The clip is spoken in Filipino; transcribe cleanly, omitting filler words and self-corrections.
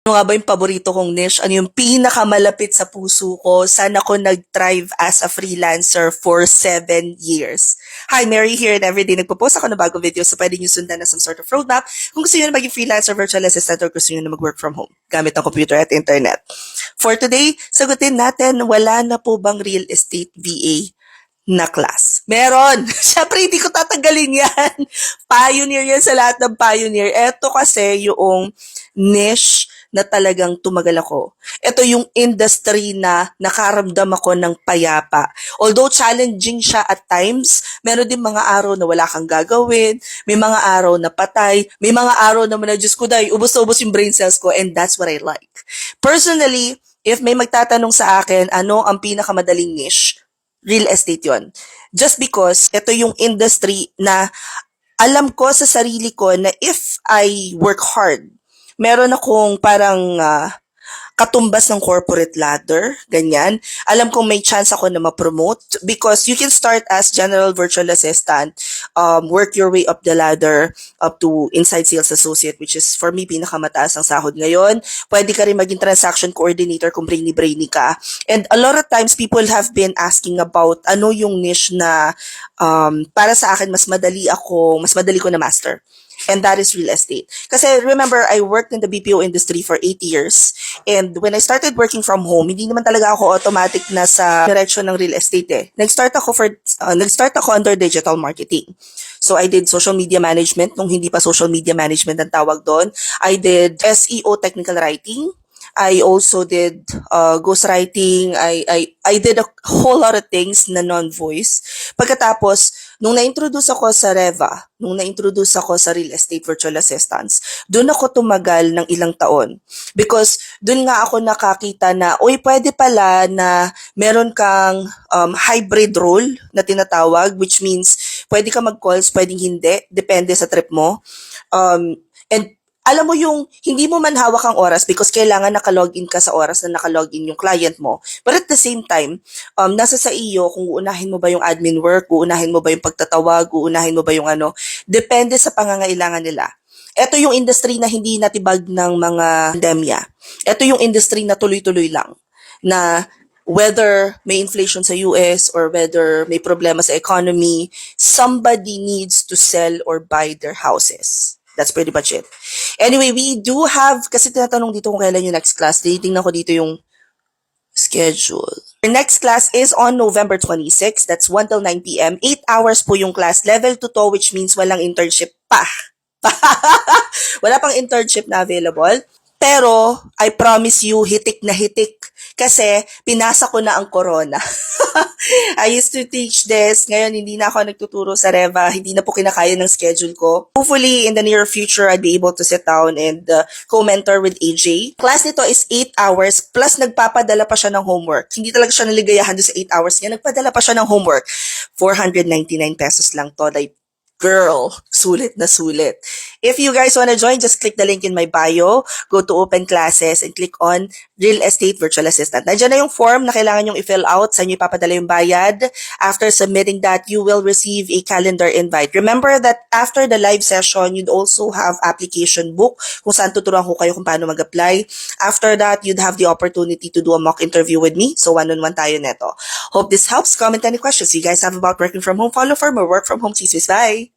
Ano nga ba yung paborito kong niche? Ano yung pinakamalapit sa puso ko? Saan ako nag-thrive as a freelancer for 7 years? Hi, Mary here, and everyday nagpo-post ako ng bagong video, so pwede nyo sundan na some sort of roadmap kung gusto nyo na maging freelancer, virtual assistant, or gusto nyo na mag-work from home gamit ang computer at internet. For today, sagutin natin, wala na po bang real estate VA na class? Meron! Siyempre, hindi ko tatanggalin yan. Pioneer yan sa lahat ng pioneer. Ito kasi yung niche na talagang tumagal ako. Ito yung industry na nakaramdam ako ng payapa. Although challenging siya at times, meron din mga araw na wala kang gagawin, may mga araw na patay, may mga araw na Diyos ko dahil ubos na ubos yung brain cells ko, and that's what I like. Personally, if may magtatanong sa akin, ano ang pinakamadaling niche? Real estate yon. Just because ito yung industry na alam ko sa sarili ko na if I work hard, meron akong parang katumbas ng corporate ladder, ganyan. Alam kong may chance ako na ma-promote because you can start as general virtual assistant, work your way up the ladder up to inside sales associate, which is for me pinakamataas ang sahod ngayon. Pwede ka rin maging transaction coordinator kung brainy ka. And a lot of times people have been asking about ano yung niche na para sa akin mas madali ko na master. And that is real estate. Kasi remember, I worked in the BPO industry for 8 years. And when I started working from home, hindi naman talaga ako automatic na sa direction ng real estate eh. Nag-start ako under digital marketing. So I did social media management nung hindi pa social media management ang tawag doon. I did SEO technical writing. I also did ghostwriting. I did a whole lot of things na non-voice. Pagkatapos, nung na-introduce ako sa Reva, nung na-introduce ako sa real estate virtual assistants, doon ako tumagal ng ilang taon. Because doon nga ako nakakita na, pwede pala na meron kang hybrid role na tinatawag, which means pwede ka mag-calls, pwedeng hindi, depende sa trip mo. And alam mo yung hindi mo man hawak ang oras because kailangan nakalogin ka sa oras na nakalogin yung client mo. But at the same time, nasa sa iyo kung uunahin mo ba yung admin work, uunahin mo ba yung pagtatawag, uunahin mo ba yung ano. Depende sa pangangailangan nila. Ito yung industry na hindi natibag ng mga pandemya. Ito yung industry na tuloy-tuloy lang. Na whether may inflation sa US or whether may problema sa economy, somebody needs to sell or buy their houses. That's pretty much it. Anyway, we do have, kasi tinatanong dito kung kailan yung next class. Tinitingnan ko dito yung schedule. Our next class is on November 26. That's 1 till 9 p.m. 8 hours po yung class. Level 2 to, which means walang internship pa. Wala pang internship na available. Pero, I promise you, hitik na hitik. Kasi, pinasa ko na ang corona. I used to teach this. Ngayon, hindi na ako nagtuturo sa Reva. Hindi na po kinakaya ng schedule ko. Hopefully, in the near future, I'll be able to sit down and co-mentor with AJ. Class nito is 8 hours plus nagpapadala pa siya ng homework. Hindi talaga siya naligayahan doon sa 8 hours niya. Nagpadala pa siya ng homework. 499 pesos lang to. Like, girl, sulit na sulit. If you guys want to join, just click the link in my bio, go to open classes, and click on Real Estate Virtual Assistant. Nandiyan na yung form na kailangan yung i-fill out, saan nyo ipapadala yung bayad. After submitting that, you will receive a calendar invite. Remember that after the live session, you'd also have application book kung saan tuturuan ko kayo kung paano mag-apply. After that, you'd have the opportunity to do a mock interview with me. So, one-on-one tayo neto. Hope this helps. Comment any questions you guys have about working from home. Follow for more work from home. Bye!